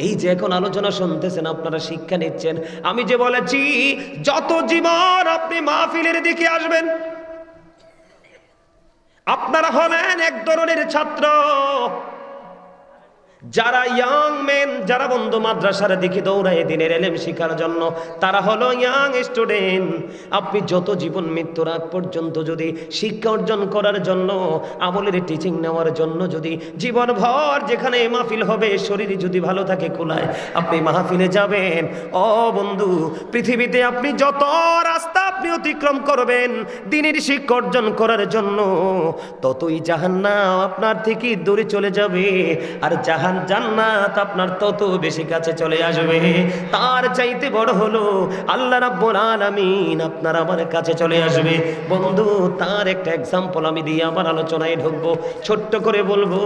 এই যে এখন আলোচনা শুনতেছেন, আপনারা শিক্ষা নিচ্ছেন। আমি যে বলেছি যত জীবন আপনি মাহফিলের দিকে আসবেন, আপনারা হলেন এক ধরনের ছাত্র। যারা ইয়াং মেন, যারা বন্ধু মাদ্রাসার দিকে দৌড়ায় দিনের এলেম শিখার জন্য, তারা হলো ইয়াং স্টুডেন্ট। আপনি যত জীবন মৃত্যুর আগ পর্যন্ত যদি শিক্ষা অর্জন করার জন্য, আমলের টিচিং নেওয়ার জন্য যদি জীবনভর যেখানে মাহফিল হবে, শরীর যদি ভালো থাকে কুলায়, আপনি মাহফিলে যাবেন। ও বন্ধু, পৃথিবীতে আপনি যত রাস্তা আপনি অতিক্রম করবেন দিনের শিক্ষা অর্জন করার জন্য, ততই জাহান্নাম আপনার থেকে দূরে চলে যাবে, আর জান্নাত আপনার তত বেশি কাছে চলে আসবে। তার চাইতে বড় হলো আল্লাহ রাব্বুল আলামিন আপনার আমার কাছে চলে আসবে। বন্ধু, তার একটা এক্সাম্পল আমি দিয়ে আমার আলোচনায় ঢুকবো। ছোট্ট করে বলবো,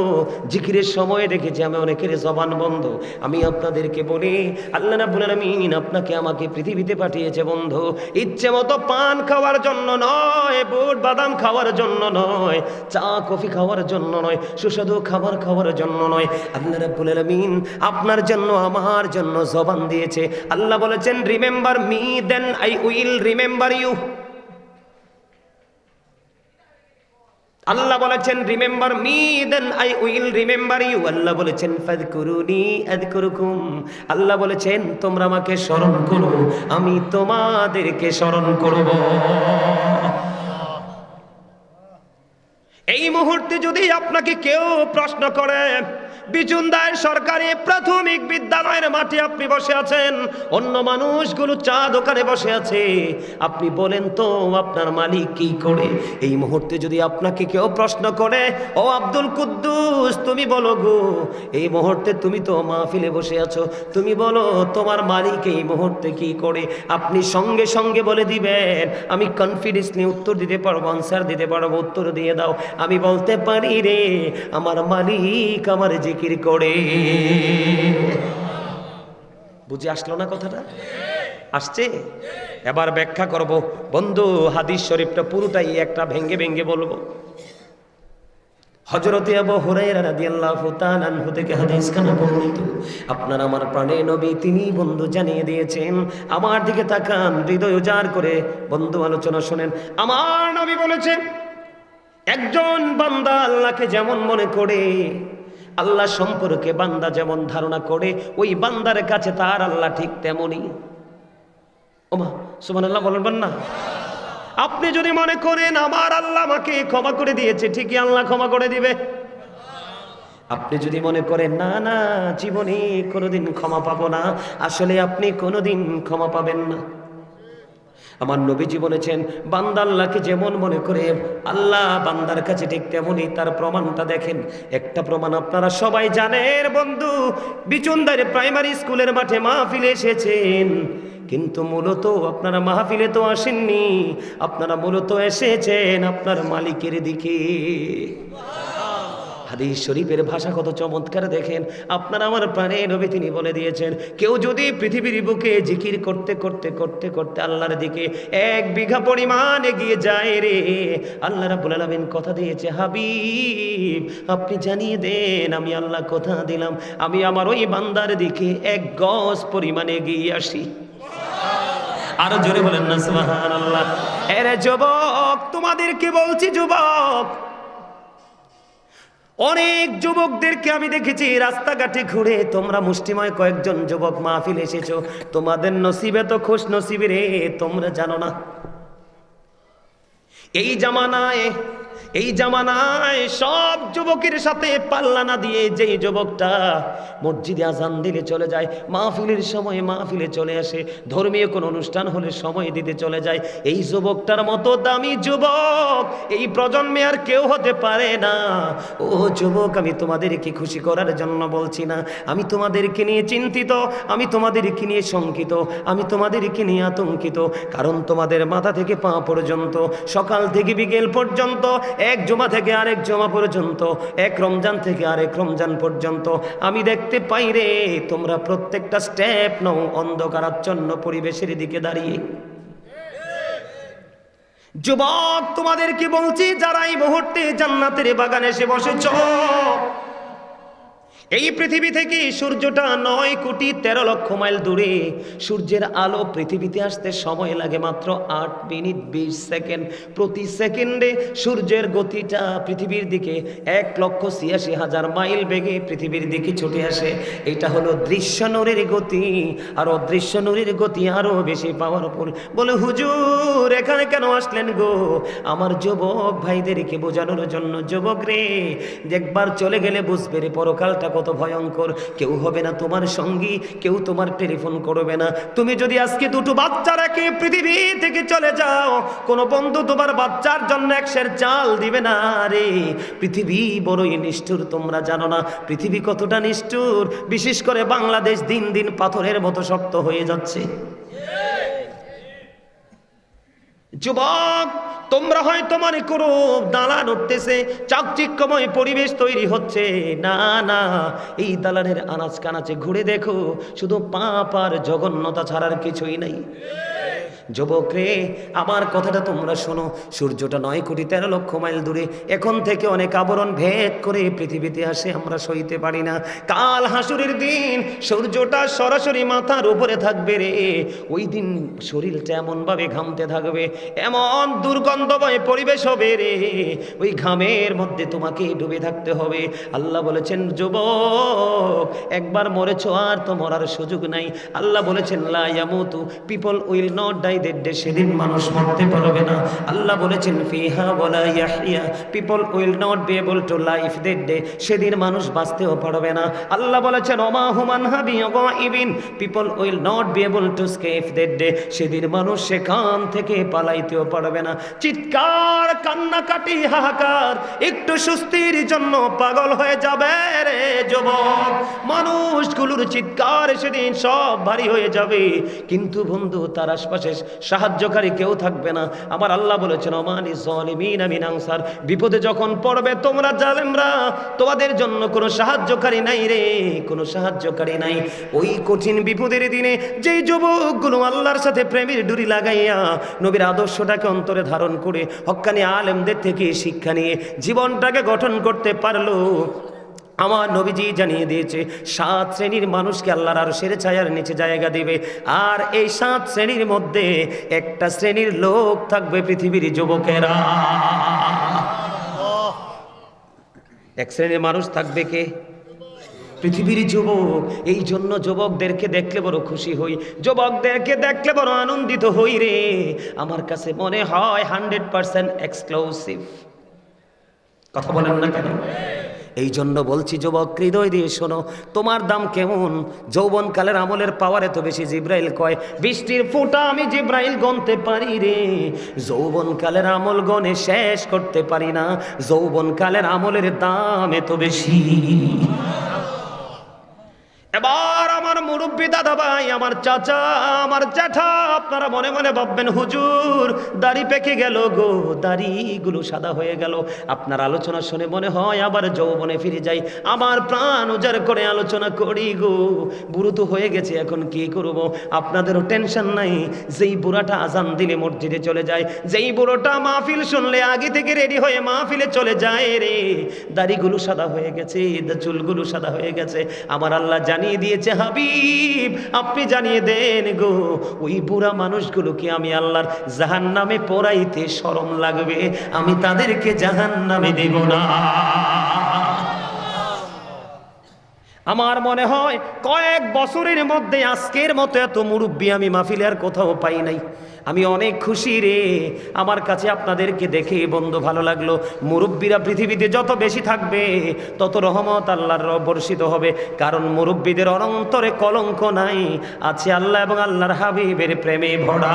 জিকিরের সময় দেখেছি আমি অনেকের জবান বন্ধ। আমি আপনাদেরকে বলি, আল্লাহ রাব্বুল আলামিন আপনাকে আমাকে পৃথিবীতে পাঠিয়েছে বন্ধু, ইচ্ছে মতো পান খাওয়ার জন্য নয়, বুট বাদাম খাওয়ার জন্য নয়, চা কফি খাওয়ার জন্য নয়, সুস্বাদু খাবার খাওয়ার জন্য নয়। আল্লাহ রাব্বুল আলামিন আপনার জন্য আমার জন্য জবান দিয়েছে। আল্লাহ বলেছেন, remember me then I will remember you. Allah বলেছেন, remember me then I will remember you. Allah বলেছেন, ফাযকুরুনি আযকুরুকুম। আল্লাহ বলেছেন, তোমরা আমাকে স্মরণ করো, আমি তোমাদেরকে স্মরণ করব। এই মুহূর্তে যদি আপনাকে কেউ প্রশ্ন করে, বিচুন্দায় সরকারি প্রাথমিক বিদ্যালয়ের মাঠে আপনি বসে আছেন, অন্য মানুষগুলো চা দোকানে বসে আছে, আপনি বলেন তো আপনার মালিক কি করে? এই মুহূর্তে যদি আপনাকে কেউ প্রশ্ন করে, ও আব্দুল কুদ্দুস তুমি বলো গো, এই মুহূর্তে তুমি তো মাহফিলে বসে আছো, তুমি বলো তোমার মালিক এই মুহূর্তে কি করে? আপনি সঙ্গে সঙ্গে বলে দিবেন, আমি কনফিডেন্সলি উত্তর দিতে পারবো, আনসার দিতে পারবো, উত্তর দিয়ে দাও। আমি বলতে পারি, রে আমার মালিক আমার জিকির করে। বুঝে আসলো না কথাটা? আসছে? এবার ব্যাখ্যা করব বন্ধু। হাদিস শরীফটা পুরোটাই একটা ভেঙ্গে ভেঙ্গে বলবো। হযরতে আবু হুরায়রা রাদিয়াল্লাহু তাআলা আনহু থেকে হাদিসখানা বর্ণিত। আপনার আমার প্রাণের নবী তিনি বন্ধু জানিয়ে দিয়েছেন। আমার দিকে তাকান, হৃদয় উজাড় করে বন্ধু আলোচনা শুনেন। আমার নবী বলেছেন, একজন বান্দা আল্লাহকে যেমন মনে করে, আল্লাহ সম্পর্কে বান্দা যেমন ধারণা করে, ওই বান্দার কাছে তার আল্লাহ ঠিক তেমনই। ওমা সুবহানাল্লাহ বলবেন না? আপনি যদি মনে করেন আমার আল্লাহ আমাকে ক্ষমা করে দিয়েছে, ঠিকই আল্লাহ ক্ষমা করে দিবে। আপনি যদি মনে করেন না না জীবনে কোনোদিন ক্ষমা পাবো না, আসলে আপনি কোনোদিন ক্ষমা পাবেন না। আমার নবীজি বলেছেন, বান্দা আল্লাহকে যেমন মনে করে আল্লাহ বান্দার কাছে ঠিক তেমনই। তার প্রমাণটা দেখেন। একটা প্রমাণ আপনারা সবাই জানেন বন্ধু। বিচুন্দার প্রাইমারি স্কুলের মাঠে মাহফিলে এসেছেন, কিন্তু মূলত আপনারা মাহফিলে তো আসেননি, আপনারা মূলত এসেছেন আপনার মালিকের দিকে। হাদিস শরীফের ভাষা কত চমৎকার দেখেন। আপনারা আমার প্রাণের নবী তিনি বলে দিয়েছেন, কেউ যদি পৃথিবীর বুকে জিকির করতে করতে করতে করতে আল্লাহর দিকে 1 বিঘা পরিমাণ এগিয়ে যায় রে, আল্লাহ রাব্বুল আলামিন কথা দিয়েছে, হাবিব আপনি জানিয়ে দেন, আমি আল্লাহ কথা দিলাম, আমি আমার ওই বান্দার দিকে 1 গজ পরিমাণ এগিয়ে আসি। আরো জোরে বলেন না সুবহানাল্লাহ। এরে যুবক, তোমাদেরকে বলছি যুবক, অনেক যুবকদেরকে আমি দেখেছি রাস্তাঘাটে ঘুরে, তোমরা মুষ্টিময় কয়েকজন যুবক মাহফিল এসেছো, তোমাদের নসিবে তো খুশ নসিবে রে, তোমরা জানো না। এই জামানায় সব যুবকের সাথে পাল্লা না দিয়ে যেই যুবকটা মসজিদে আজান দিলে চলে যায়, মাহফিলের সময় মাহফিলে চলে আসে, ধর্মীয় কোনো অনুষ্ঠান হলে সময় দিতে চলে যায়, এই যুবকটার মতো দামি যুবক এই প্রজন্মে আর কেউ হতে পারে না। ও যুবক, আমি তোমাদেরকে খুশি করার জন্য বলছি না, আমি তোমাদেরকে নিয়ে চিন্তিত, আমি তোমাদেরকে নিয়ে শঙ্কিত, আমি তোমাদেরকে নিয়ে আতঙ্কিত। কারণ তোমাদের মাথা থেকে পা পর্যন্ত, সকাল থেকে বিকেল পর্যন্ত, এক জুমা থেকে আরেক জুমা পর্যন্ত, এক রমজান থেকে আরেক রমজান পর্যন্ত আমি দেখতে পাই রে, তোমরা প্রত্যেকটা স্টেপ নাও অন্ধকারাচ্ছন্ন পরিবেশের দিকে দাঁড়িয়ে। যুবক, তোমাদেরকে বলছি, যারা এই মুহূর্তে জান্নাতের বাগানে এসে বসেছ, এই পৃথিবী থেকে সূর্যটা 9,13,00,000 মাইল দূরে। সূর্যের আলো পৃথিবীতে আসতে সময় লাগে মাত্র 8 মিনিট 20 সেকেন্ড। প্রতি সেকেন্ডে সূর্যের গতিটা পৃথিবীর দিকে 1,86,000 মাইল বেগে পৃথিবীর দিকে ছুটে আসে। এটা হলো দৃশ্য নূরের গতি, আর অদৃশ্য নূরের গতি আরো বেশি পাওয়ারফুল। বলে হুজুর এখানে কেন আসলেন গো? আমার যুবক ভাইদেরকে বোঝানোর জন্য। যুবক রে, একবার চলে গেলে বুঝবে রে পরকালটা কত ভয়ঙ্কর। কেউ হবে না তোমার সঙ্গী, কেউ তোমার টেলিফোন করবে না। তুমি যদি আজকে দুটো বাচ্চা রেখে পৃথিবী থেকে চলে যাও, কোন বন্ধু তোমার বাচ্চার জন্য 1 সের চাল দিবে না রে। পৃথিবী বড়ই নিষ্ঠুর, তোমরা জানো না পৃথিবী কতটা নিষ্ঠুর। বিশেষ করে বাংলাদেশ দিন দিন পাথরের মতো শক্ত হয়ে যাচ্ছে। যুবক, তোমরা হয়তো মনে করো দালান উঠতেছে, চাকচিক্যময় পরিবেশ তৈরি হচ্ছে। না না, এই দালানের আনাচ কানাচে ঘুরে দেখো, শুধু পাপ আর জঘন্যতা ছাড়ার কিছুই নাই। যুবক রে, আমার কথাটা তোমরা শোনো। সূর্যটা 9,13,00,000 মাইল দূরে। এখন থেকে অনেক আবরণ ভেদ করে পৃথিবীতে আসে, আমরা সইতে পারি না। কাল হাসুরের দিন সূর্যটা সরাসরি মাথার উপরে থাকবে রে। ওই দিন শরীরটা এমন ভাবে ঘামতে থাকবে, এমন দুর্গন্ধময় পরিবেশ হবে রে। ওই ঘামের মধ্যে তোমাকে ডুবে থাকতে হবে। আল্লাহ বলেছেন যুবক, একবার মরেছো আর তো মরার সুযোগ নাই। আল্লাহ বলেছেন লা ইয়ামুতু, people will not die that day. সেদিন মানুষ মরতে পারবে না। আল্লাহ বলেছেন ফিহা ওয়ালা ইয়াহইয়া, people will not be able to life that day. সেদিন মানুষ বাঁচতেও পারবে না। আল্লাহ বলেছেন ওমা হুমান হাবি গাইবিন, people will not be able to escape that day. সেদিন মানুষ সেখান থেকে পালাইতেও পারবে না। চিৎকার, কান্নাকাটি, হাহাকার, একটু সুস্থির জন্য পাগল হয়ে যাবে রে যুবক। মানুষগুলোর চিৎকার সেদিন সব ভারী হয়ে যাবে, কিন্তু বন্ধু তার আশপাশে সাহায্যকারী কেউ থাকবে না। আমার আল্লাহ বলেছেন ওমানি যালিমিনা মিন আনসার, বিপদে যখন পড়বে তোমরা জালেমরা, তোমাদের জন্য কোনো সাহায্যকারী নাই রে, কোনো সাহায্যকারী নাই। ওই কঠিন বিপদের দিনে যেই যুবকগুলো আল্লাহর সাথে প্রেমের ডুরি লাগাইয়া নবীর আদর্শটাকে অন্তরে ধারণ করে হক্কানি আলেমদের থেকে শিক্ষা নিয়ে জীবনটাকে গঠন করতে পারলো, আমার নবীজি জানিয়ে দিয়েছে 7 শ্রেণীর মানুষকে আল্লাহর আরশের ছায়ার নিচে জায়গা দিবে। আর এই 7 শ্রেণীর মধ্যে একটা শ্রেণীর লোক থাকবে পৃথিবীর যুবকেরা। এক শ্রেণীর মানুষ থাকবে কে? পৃথিবীর যুবক। এই জন্য যুবকদেরকে দেখলে বড় খুশি হই, যুবকদেরকে দেখলে বড় আনন্দিত হই রে। আমার কাছে মনে হয় 100% এক্সক্লুসিভ। কথা বলেন না কেন? এই জন্য বলছি যুবক, হৃদয় দিয়ে শোনো, তোমার দাম কেমন? যৌবনকালের আমলের পাওয়ার এত বেশি, জিব্রাইল কয় 20টির ফোঁটা আমি জিব্রাইল গণতে পারি রে। যৌবনকালের আমল গণে শেষ করতে পারি না। যৌবনকালের আমলের দাম এত বেশি। এবার আমার মুরব্বী দাদা ভাই, আমার চাচা, আমার জ্যাঠা, আপনারা মনে মনে ভাববেন হুজুর দাড়ি পেকে গেল গো, দাড়িগুলো সাদা হয়ে গেল। আপনার আলোচনা শুনে মনে হয় আবার যৌবনে ফিরে যাই। আমার প্রাণ উজাড় করে আলোচনা করি গো, বুড়ো তো হয়ে গেছে, এখন কি করব? আপনাদেরও টেনশন নাই। যেই বুড়াটা আজান দিলে মসজিদে চলে যায়, যেই বুড়োটা মাহফিল শুনলে আগে থেকে রেডি হয়ে মাহফিলে চলে যায় রে, দাড়িগুলো সাদা হয়ে গেছে, চুলগুলো সাদা হয়ে গেছে। আমার আল্লাহ জানিয়ে দিয়েছে হাবিব আপনি জানিয়ে দেন গো, ওই বুড়া মানুষগুলোকে আমি আল্লাহর জাহান্নামে পোড়াইতে শরম লাগবে, আমি তাদেরকে জাহান্নামে দেব না। আমার মনে হয় কয়েক বছরের মধ্যে আজকের মতো এত মুরব্বী আমি মাহফিলে আর কোথাও পাই নাই। আমি অনেক খুশি রে, আমার কাছে আপনাদেরকে দেখে বন্ধু ভালো লাগলো। মুরব্বীরা পৃথিবীতে যত বেশি থাকবে তত রহমত আল্লাহর বর্ষিত হবে, কারণ মুরব্বীদের অন্তরে কলঙ্ক নাই, আছে আল্লাহ এবং আল্লাহর হাবিবের প্রেমে ভরা।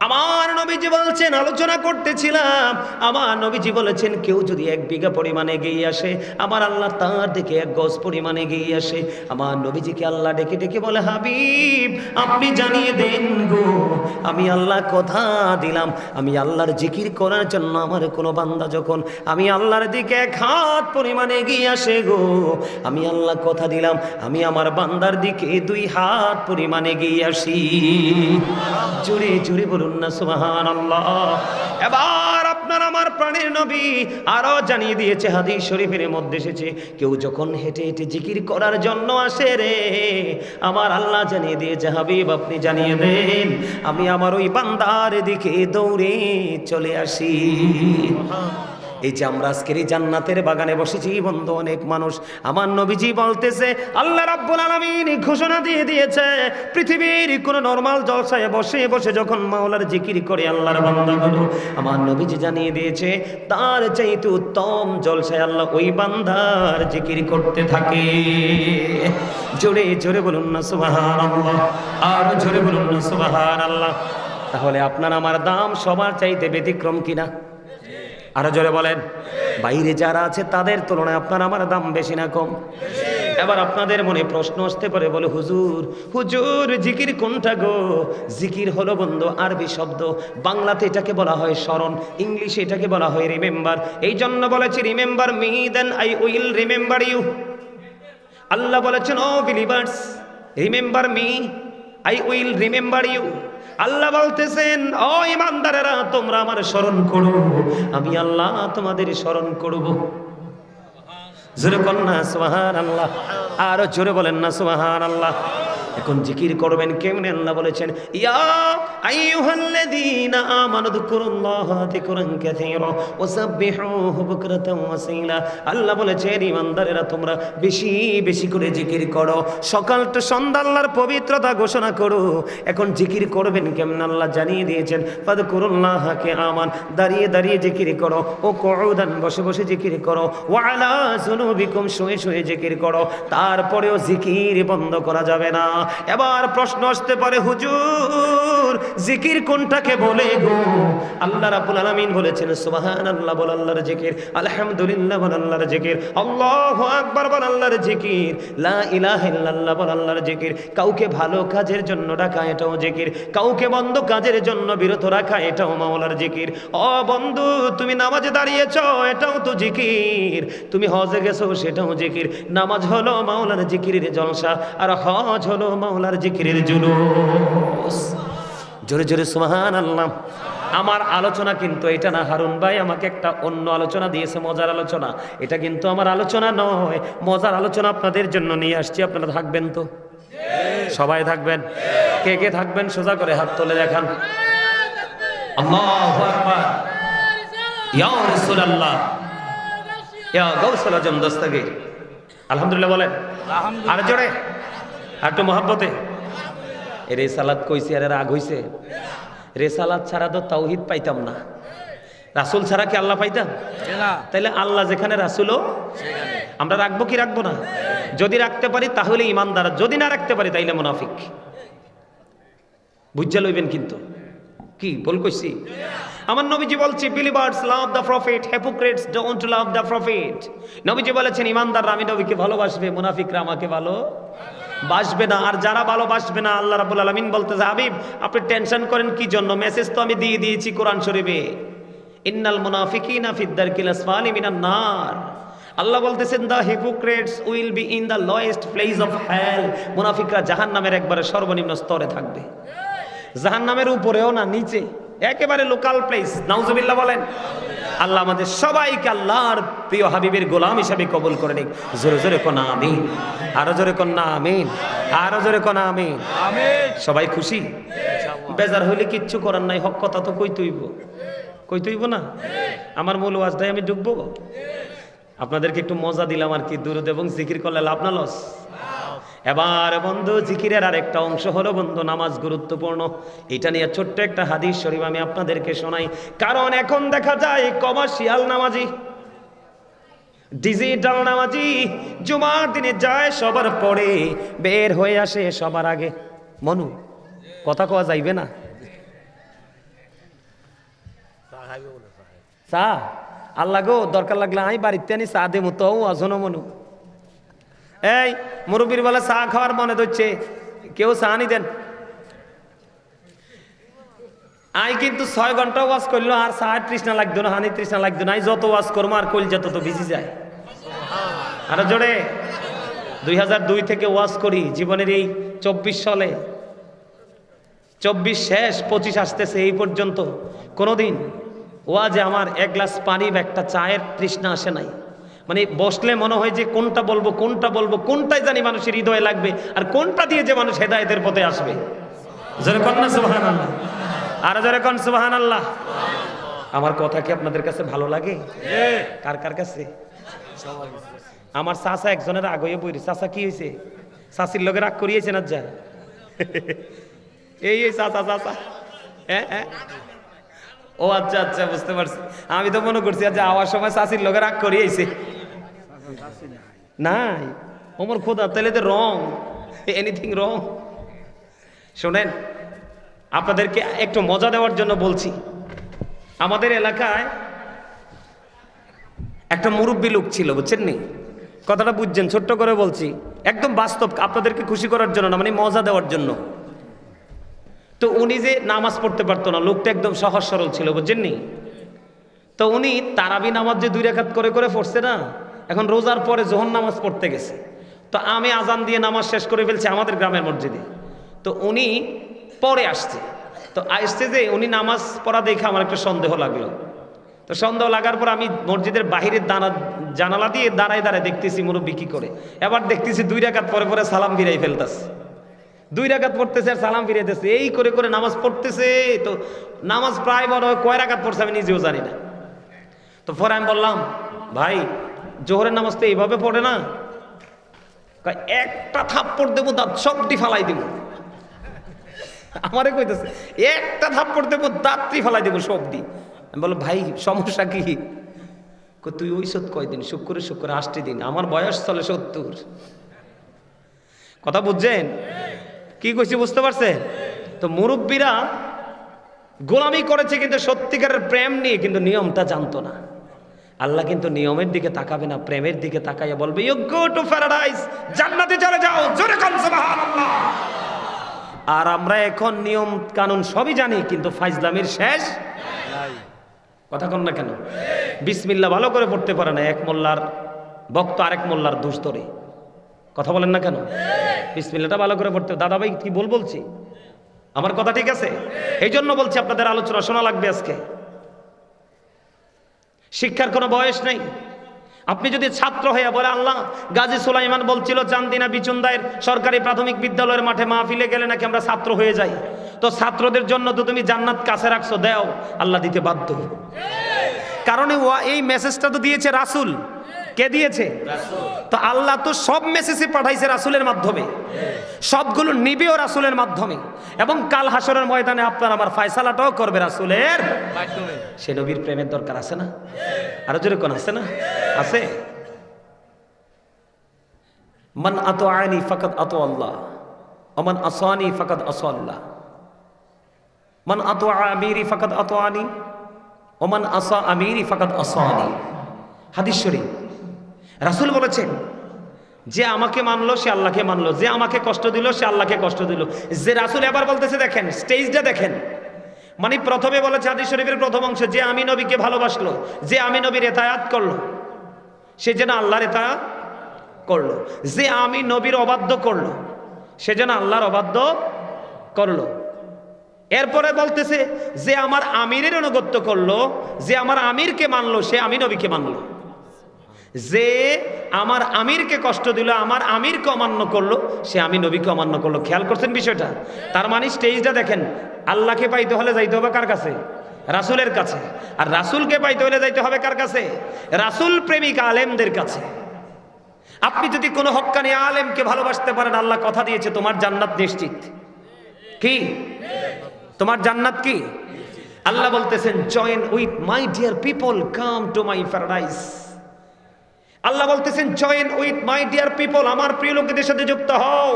আমার নবীজি বলছেন, আলোচনা করতেছিলাম, আমার নবীজি বলেছেন কেউ যদি 1 বিঘা পরিমাণে এগিয়ে আসে, আমার আল্লাহ তার দিকে 1 গজ পরিমাণে এগিয়ে আসে। আমার নবীজিকে আল্লাহ ডেকে ডেকে বলে হাবিব আপনি জানিয়ে দেন গো, আমি আল্লাহ কথা দিলাম, আমি আল্লাহর জিকির করার জন্য আমার কোনো বান্দা যখন আমি আল্লাহর দিকে 1 হাত পরিমাণে এগিয়ে আসে গো, আমি আল্লাহ কথা দিলাম আমি আমার বান্দার দিকে 2 হাত পরিমাণে এগিয়ে আসি। জোরে জোরে বলুন না সুবহানাল্লাহ। এবার আপনার আমার প্রাণের নবী আরো জানিয়ে দিয়েছে, হাদিস শরীফের মধ্যে এসেছে, কেউ যখন হেঁটে হেঁটে জিকির করার জন্য আসে রে, আমার আল্লাহ জানিয়ে দিয়েছে হাবিব আপনি জানিয়ে দেন, আমি আমার ওই বান্দার দিকে দৌড়ে চলে আসি। এই যে আমরা আজকের এই জান্নাতের বাগানে বসেছি বন্ধু, অনেক মানুষ, আমার নবীজি বলতেছে আল্লাহ রাব্বুল আলামিন ঘোষণা দিয়ে দিয়েছে, পৃথিবীর কোন নরমাল জলসায় বসে বসে যখন মাওলার জিকির করে আল্লাহর বান্দাগুলো, আমার নবীজি জানিয়ে দিয়েছে তার চাইতে উত্তম জলসায় আল্লাহ ওই বান্দার জিকির করতে থাকে। জোরে জোরে বলুন না সুবহানাল্লাহ, আর জোরে বলুন না সুবহানাল্লাহ। তাহলে আপনার আমার দাম সবার চাইতে ব্যতিক্রম কিনা? আরো জোরে বলেন। বাইরে যারা আছে তাদের তুলনায় আপনার আমার দাম বেশি না কম? এবার আপনাদের মনে প্রশ্ন আসতে পারে, বলে হুজুর হুজুর জিকির কোনটা গো? জিকির হলো বন্ধু আরবি শব্দ, বাংলাতে এটাকে বলা হয় স্মরণ, ইংলিশে এটাকে বলা হয় রিমেম্বার। এই জন্য বলেছি remember me then I will remember you. Allah বলেছেন ও believers remember me I will remember you. Allah বলতেছেন ও ইমানদারেরা তোমরা আমার স্মরণ করো, আমি আল্লাহ তোমাদের স্মরণ করব। জোরে বলেন না সুবহানাল্লাহ, আর জোরে বলেন না সুবহানাল্লাহ। এখন জিকির করবেন কেমনে? আল্লাহ বলেছেন ইয়া আইয়ুহাল্লাযীনা আমানু যকুরুল্লাহা যিকরান কাসীরা ওয়াসাব্বিহুহু বুকরাতান ওয়াসীলা। আল্লাহ বলেছেন ইমানদারেরা তোমরা বেশি বেশি করে জিকির করো, সকাল তো সন্ধ্যা আল্লাহর পবিত্রতা ঘোষণা করো। এখন জিকির করবেন কেমন? আল্লাহ জানিয়ে দিয়েছেন ফাযকুরুল্লাহা কিয়ামান, দাঁড়িয়ে দাঁড়িয়ে জিকির করো, ও কুউদান বসে বসে জিকির করো, ওয়া আলা যুনুবিকুম শুয়ে শুয়ে জিকির করো। তারপরেও জিকির বন্ধ করা যাবে না। এবার প্রশ্ন আসতে পারে হুজুর জিকির কোনটাকে বলে গো? আল্লাহ রাব্বুল আলামিন বলেছেন সুবহানাল্লাহ বল আল্লাহর জিকির, আলহামদুলিল্লাহ বল আল্লাহর জিকির, আল্লাহু আকবার বল আল্লাহর জিকির, লা ইলাহা ইল্লাল্লাহ বল আল্লাহর জিকির। কাউকে ভালো কাজের জন্য ডাকা এটাও জিকির, কাউকে বন্ধ কাজের জন্য বিরত রাখা এটাও মাওলার জিকির। ও বন্ধু তুমি নামাজে দাঁড়িয়েছো এটাও তো জিকির, তুমি হজে গেছো সেটাও জিকির। নামাজ হলো মাওলার জিকিরের জলসা, আর হজ হলো মাওলার জিকিরের জুলুস। জোরে জোরে সুবহানাল্লাহ। আমার আলোচনা কিন্তু এটা না, হারুন ভাই আমাকে একটা অন্য আলোচনা দিয়েছে, মজার আলোচনা। এটা কিন্তু আমার আলোচনা নয়, মজার আলোচনা আপনাদের জন্য নিয়ে আসছি। আপনারা থাকবেন তো? সবাই থাকবেন? কে কে থাকবেন সোজা করে হাত তুলে দেখান। আল্লাহু আকবার, ইয়া রাসূলুল্লাহ, ইয়া গাউসুল আজম দস্তগীর। আলহামদুলিল্লাহ বলেন। আর জোরে আর একটু মহব্বতে। রেসালাত কইছে আর রাগ হইছে? রেসালাত ছাড়া তো তাওহীদ পাইতাম না, রাসূল ছাড়া কি আল্লাহ পাইতাম? তাইলে আল্লাহ যেখানে রাসূলও আমরা রাখবো কি রাখবো না? যদি রাখতে পারি তাহলে ইমানদার, যদি না রাখতে পারি তাইলে মুনাফিক। বুঝা লইবেন কিন্তু। কি বল কইছি? আমার নবীজি বলছে believers love the prophet, hypocrites don't love the prophet. নবীজি বলেছেন ইমানদাররা আমি নবীকে ভালোবাসবে, মুনাফিকরা আমাকে ভালোবাসবে না। আর যারা ভালোবাসবে না আল্লাহ রাব্বুল আলামিন বলতেছে হাবিব আপনি টেনশন করেন কি জন্য? মেসেজ তো আমি দিয়ে দিয়েছি কোরআন শরীফে, ইন্নাল মুনাফিকিনা ফিদ দারকিল আসফালি মিনান নার। আল্লাহ বলতেছেন the hypocrites will be in the lowest place of hell. মুনাফিকরা জাহান্নামের একবারে সর্বনিম্ন স্তরে থাকবে, জাহান্নামের উপরেও না, নিচে, একেবারে লোকাল প্লেস। নাউজুবিল্লাহ বলেন। আল্লাহ আমাদের সবাইকে আল্লাহর প্রিয় হাবিবের গোলাম হিসাবে কবুল করে নিক। জোরে জোরে কোন আমিন, আরো জোরে কোন না আমিন, আরো জোরে কোন আমিন। সবাই খুশি? বেজার হইলে কিচ্ছু করার নাই, হক কথা তো কই তুইব না। আমার মূল ওয়াজটাই আমি ঢুকবো, আপনাদেরকে একটু মজা দিলাম আর কি। দুরূদ এবং জিকির করলে লাভ না লস? এবার বন্ধু জিকিরের আরেকটা অংশ হলো বন্ধু নামাজ গুরুত্বপূর্ণ। এটা নিয়ে ছোট্ট একটা হাদিস শরীফ আমি আপনাদেরকে শোনাই। কারণ এখন দেখা যায় কমার্শিয়াল নামাজি, ডিজিটাল নামাজি জুমার দিনে যায় সবার পরে, বের হয়ে আসে সবার আগে। মনু কথা কওয়া যাইবে না? চা আল্লাহ গো দরকার লাগলে আমি বাড়িতে আনি চা দেবো তো আজনো মনু। এই মুরব্বীর বলে চা খাওয়ার মনে ধরছে, কেউ চা নি দেন। আই কিন্তু 6 ঘন্টা ওয়াজ করলো আর চা তৃষ্ণা লাগতো না, হানি তৃষ্ণা লাগতো না। যত ওয়াজ করবো আর কইল যত ভিজি যায়। আরো জোরে। 2002 থেকে ওয়াজ করি, জীবনের এই 24 সালে 24 শেষ, 25 আসতেছে, এই পর্যন্ত কোনোদিন ওয়াজে আমার এক গ্লাস পানি বা একটা চায়ের তৃষ্ণা আসে নাই। মানে বসলে মনে হয় যে কোনটা বলবো কোনটাই জানি মানুষের হৃদয়ে লাগবে, আর কোনটা দিয়ে যে মানুষ হেদায়েতের পথে আসবে। জোরে কোন না সুবহানাল্লাহ, আর জোরে কোন সুবহানাল্লাহ। আমার কথা কি আপনাদের কাছে ভালো লাগে? কার কার কাছে? আমার চাচা একজনের আগে বইরি। চাচা কি হয়েছে? চাচির লগে রাগ করিয়েছে না? যা এই চাচা চাচা, হ্যাঁ ও আচ্ছা আচ্ছা, বুঝতে পারছি। আমি তো মনে করছি যে আওয়ার সময় চাচির লগে রাগ করিয়েছে। নাই ওমর খোদা, তাহলে তো রং, এনিথিং রং। শোনেন, আপনাদেরকে একটু মজা দেওয়ার জন্য বলছি। আমাদের এলাকায় একটা মুরব্বী লোক ছিল, বুঝছেন নি? কথাটা বুঝছেন? ছোট্ট করে বলছি, একদম বাস্তব, আপনাদেরকে খুশি করার জন্য না, মানে মজা দেওয়ার জন্য। তো উনি যে নামাজ পড়তে পারতো না, লোকটা একদম সহজ সরল ছিল, বুঝছেন নি? তো উনি তারাবি নামাজ যে 2 রাকাত করে করে পড়ছে না, এখন রোজার পরে যোহর নামাজ পড়তে গেছে। তো আমি আজান দিয়ে নামাজ শেষ করে ফেলছি আমাদের গ্রামের মসজিদে। তো উনি পরে আসছে, তো আসছে যে উনি নামাজ পড়া দেখে আমার একটু সন্দেহ লাগলো। তো সন্দেহ লাগার পর আমি মসজিদের বাহিরের জানালা দিয়ে দাঁড়ায় দেখতেছি মুরব্বি কি করে। এবার দেখতেছি 2 রাকাত পরে পরে সালাম ফিরাই ফেলতেছে। 2 রাকাত পড়তেছে আর সালাম ফিরাইতেছে, এই করে করে নামাজ পড়তেছে। তো নামাজ প্রায় বড় কয় রাকাত পড়ছে আমি নিজেও জানি না। তো পরে আমি বললাম, ভাই জোহরের নামাজ তো এইভাবে পড়ে না। একটা থাপ্পড় দেবো, দাঁত সবটি ফালাই দেব। আমারে কইতেছে একটা থাপ্পড় দেবো, দাঁতটি ফালাই দেবো সবটি। আমি বললাম, ভাই সমস্যা কি? তুই ওই সত কয়দিন? শুক্রে 8টি দিন। আমার বয়স চলে 70। কথা বুঝছেন কি কইছি? বুঝতে পারছেন? তো মুরব্বীরা গোলামি করেছে কিন্তু সত্যিকারের প্রেম নিয়ে, কিন্তু নিয়মটা জানতো না। আল্লাহ কিন্তু নিয়মের দিকে তাকাবে না, প্রেমের দিকে তাকাইয়া বলবে, ইউ গো টু প্যারাডাইস, জান্নাতে চলে যাও। জোরে কোন সুবহানাল্লাহ। আর আমরা এখন নিয়ম কানুন সবই জানি, কিন্তু ফাইজলামির শেষ নাই। কথা কন না কেন? বিসমিল্লাহ ভালো করে পড়তে পারে না, এক মোল্লার ভক্ত আরেক মোল্লার দোষ ধরে। কথা বলেন না কেন? বিসমিল্লাহটা ভালো করে পড়তে। দাদা ভাই কি বলছি? আমার কথা ঠিক আছে? এই জন্য বলছি আপনাদের আলোচনা শোনা লাগবে আজকে। শিক্ষার কোনো বয়স নেই। আপনি যদি ছাত্র হয়ে বলে, আল্লাহ গাজী সুলাইমান বলছিল চান্দিনা বিচুন্দায়ের সরকারি প্রাথমিক বিদ্যালয়ের মাঠে মাহফিলে গেলে নাকি আমরা ছাত্র হয়ে যাই, তো ছাত্রদের জন্য তো তুমি জান্নাত কাছে রাখছো, দাও, আল্লাহ দিতে বাধ্য। কারণ এই মেসেজটা তো দিয়েছে রাসূল। কে দিয়েছে? তো আল্লাহ তো সব মেসেজই পাঠাইছে রাসূলের মাধ্যমে, সবগুলো নিবেও রাসূলের মাধ্যমে, এবং কাল হাসরের ময়দানে আপনার আমার ফয়সালাটাও করবে রাসূলের মাধ্যমে। সে নবীর প্রেমের দরকার আছে না? আরো জোরে কোন আছে না? আছে। মান আতাআনি ফাকাদ আতা আল্লাহ ওয়া মান আসানি ফাকাদ আসা আল্লাহ। মান আতা আমিরি ফাকাদ আতাআনি ওয়া মান আসা আমিরি ফাকাদ আসানি। হাদিস শরীফ। রাসূল বলেছেন, যে আমাকে মানলো সে আল্লাহকে মানলো, যে আমাকে কষ্ট দিল সে আল্লাহকে কষ্ট দিল। যে রাসূল এবার বলতেছে, দেখেন স্টেজটা দেখেন, মানে প্রথমে বলেছে হাদিস শরীফের প্রথম অংশ, যে আমি নবীকে ভালোবাসলো, যে আমি নবীর ইতাআত করলো, সে যেন আল্লাহর ইতাআত করলো। যে আমি নবীর অবাধ্য করলো, সে যেন আল্লাহর অবাধ্য করলো। এরপরে বলতেছে, যে আমার আমিরের অনুগত্য করলো, যে আমার আমিরকে মানলো, সে আমি নবীকে মানলো। যে আমার আমিরকে কষ্ট দিল, আমার আমিরকে অমান্য করলো, সে আমি নবীকে অমান্য করলো। খেয়াল করছেন বিষয়টা? তার মানে স্টেজটা দেখেন, আল্লাহকে পাইতে হলে যাইতে হবে কার কাছে? রাসূলের কাছে। আর রাসূলকে পাইতে হলে যাইতে হবে কার কাছে? রাসূল প্রেমিক আলেমদের কাছে। আপনি যদি কোনো হক্কানি আলেমকে ভালোবাসতে পারেন, আল্লাহ কথা দিয়েছে তোমার জান্নাত নিশ্চিত। কি তোমার জান্নাত কি? আল্লাহ বলতেছেন, join with my dear people, come to my paradise. Allah বলতেছেন, join with my dear people, আমার প্রিয় লোকদের সাথে যুক্ত হও,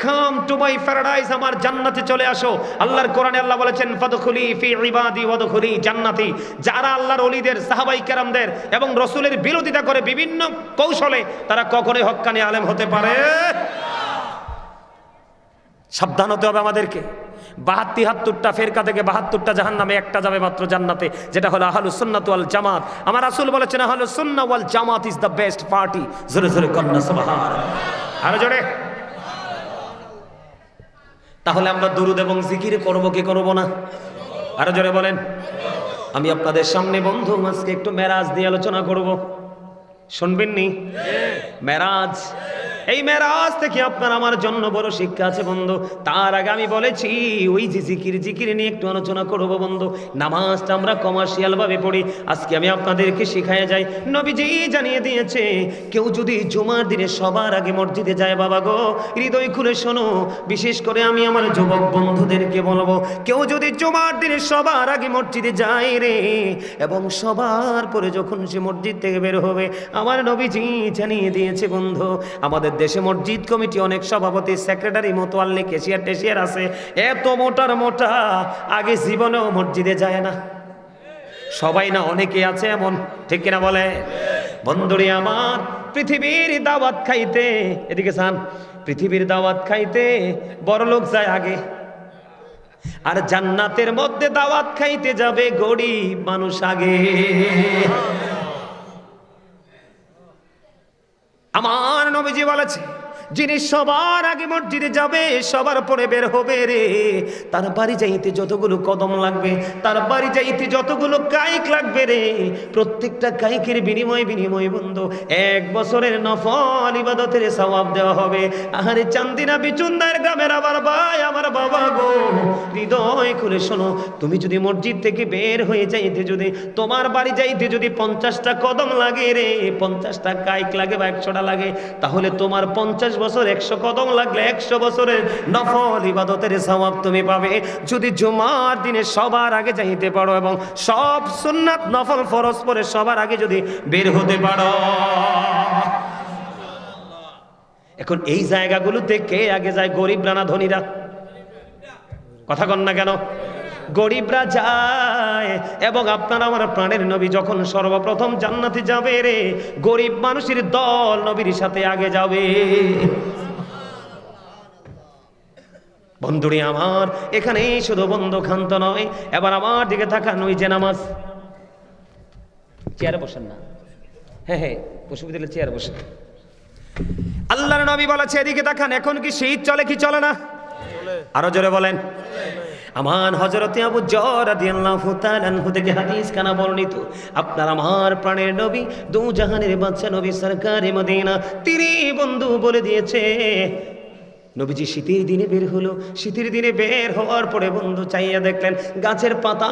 কাম টু মাই প্যারাডাইস, আমার জান্নাতে চলে আসো। আল্লাহর কোরআনে আল্লাহ বলেছেন, ফাদখুলি ফি ইবাদি ওয়াদখুলি জান্নাতি। যারা আল্লাহর ওলিদের, সাহাবায়ে কেরামদের এবং রাসূলের বিরোধিতা করে বিভিন্ন কৌশলে, তারা কখনোই হক্কানি আলেম হতে পারে। সাবধান হতে হবে আমাদেরকে। ৭২-৭২টা ফেরকা থেকে ৭২টা জাহান্নামে, একটা যাবে মাত্র জান্নাতে, যেটা হলো আহলুস সুন্নাত ওয়াল জামাত। আমার রাসূল বলেছেন, আহলুস সুন্নাহ ওয়াল জামাত ইজ দ্য বেস্ট পার্টি। জোরে জোরে কন্না সুবহানাল্লাহ, আরো জোরে। তাহলে আমরা দুরূদ এবং জিকির করব কি করব না? আরো জোরে বলেন। আমি আপনাদের সামনে বন্ধু আজকে একটু মেরাজ দিয়ে আলোচনা করব, শুনবেন নি? মেরাজ, এই মেরাজ থেকে আপনার আমার জন্য বড় শিক্ষা আছে বন্ধু। তার আগে আমি বলেছি ওই যে জিকির নিয়ে একটু আলোচনা করব বন্ধু। নামাজটা আমরা কমার্শিয়াল ভাবে পড়ি, আজকে আমি আপনাদেরকে শিখায় যাই। নবীজি জানিয়ে দিয়েছে কেউ যদি জুমার দিনে সবার আগে মসজিদে যায়, বাবা গো হৃদয় খুলে শোনো, বিশেষ করে আমি আমার যুবক বন্ধুদেরকে বলবো, কেউ যদি জুমার দিনে সবার আগে মসজিদে যায় রে, এবং সবার পরে যখন সে মসজিদ থেকে বের হবে, আমার নবীজি জানিয়ে দিয়েছে বন্ধু, আমাদের দেশে মসজিদ কমিটি অনেক সভাপতি, সেক্রেটারি, মোতোয়াল্লি, ক্যাশিয়ার টেশিয়ার আছে, এত মোটার মোটা আগে জীবনেও মসজিদে যায় না। সবাই না, অনেকে আছে এমন, ঠিক কিনা বলে? বন্ধুরে আমার, পৃথিবীর দাওয়াত খাইতে, এদিকে চান, পৃথিবীর দাওয়াত খাইতে বড় লোক যায় আগে, আর জান্নাতের মধ্যে দাওয়াত খাইতে যাবে গরিব মানুষ আগে। আমার নবীজি বলেছে, যিনি সবার আগে মসজিদে যাবে, সবার পরে বের হবে রে, তার বাড়ি যাইতে যতগুলো কদম লাগবে, তার বাড়ি যাইতে যতগুলো কাইক লাগবে রে, প্রত্যেকটা কাইকের বিনিময় বন্ধু 1 বছরের নফল ইবাদতের সওয়াব দেওয়া হবে। আহারে চান্দিনা বিচুন্দার গ্রামের আমার ভাই, আমার বাবা গো, হৃদয় খুলে শোনো, তুমি যদি মসজিদ থেকে বের হয়ে যাইতে, যদি তোমার বাড়ি যাইতে যদি 50টা কদম লাগে রে, 50টা কাইক লাগে বা 100টা লাগে, তাহলে তোমার 50 বছর 100 কদম লাগলে 100 বছরের নফল ইবাদতের সওয়াব তুমি পাবে। যদি জুমার দিনে সবার আগে যাইতে পারো এবং সব সুন্নাত নফল ফরজ পরে সবার আগে যদি বের হতে পারো। এখন এই জায়গাগুলোতে কে আগে যায়? গরিবরা না ধনীরা? কথা কন না কেন? গরিবরা যায়। এবং আপনার আমার প্রাণের নবী যখন সর্বপ্রথম জান্নাতে যাবে রে, গরিব মানুষের দল নবীর সাথে আগে যাবে। বন্ধুরে আমার, এখানে শুধু বন্ধু ক্ষান্ত নয়, এবার আমার দিকে তাকান, ওই যে নামাজ, চেয়ারে বসেন না, হ্যাঁ অসুবিধা হলে চেয়ারে বসেন। আল্লাহর নবী বলেছে, এদিকে তাকান, এখন কি শীত চলে কি চলে না? আরো জোরে বলেন। আমার হযরতে আবু যর রাদিয়াল্লাহু তাআলা আনহু থেকে হাদিস কানা বর্ণিত, আপনার আমার প্রাণের নবী, দু জাহানের বাদশা নবী সরকারে মদিনা, তিনি বন্ধু বলে দিয়েছে, নবীজি শীতের দিনে বের হলো, শীতের দিনে বের হওয়ার পরে বন্ধু চাইয়া দেখলেন গাছের পাতা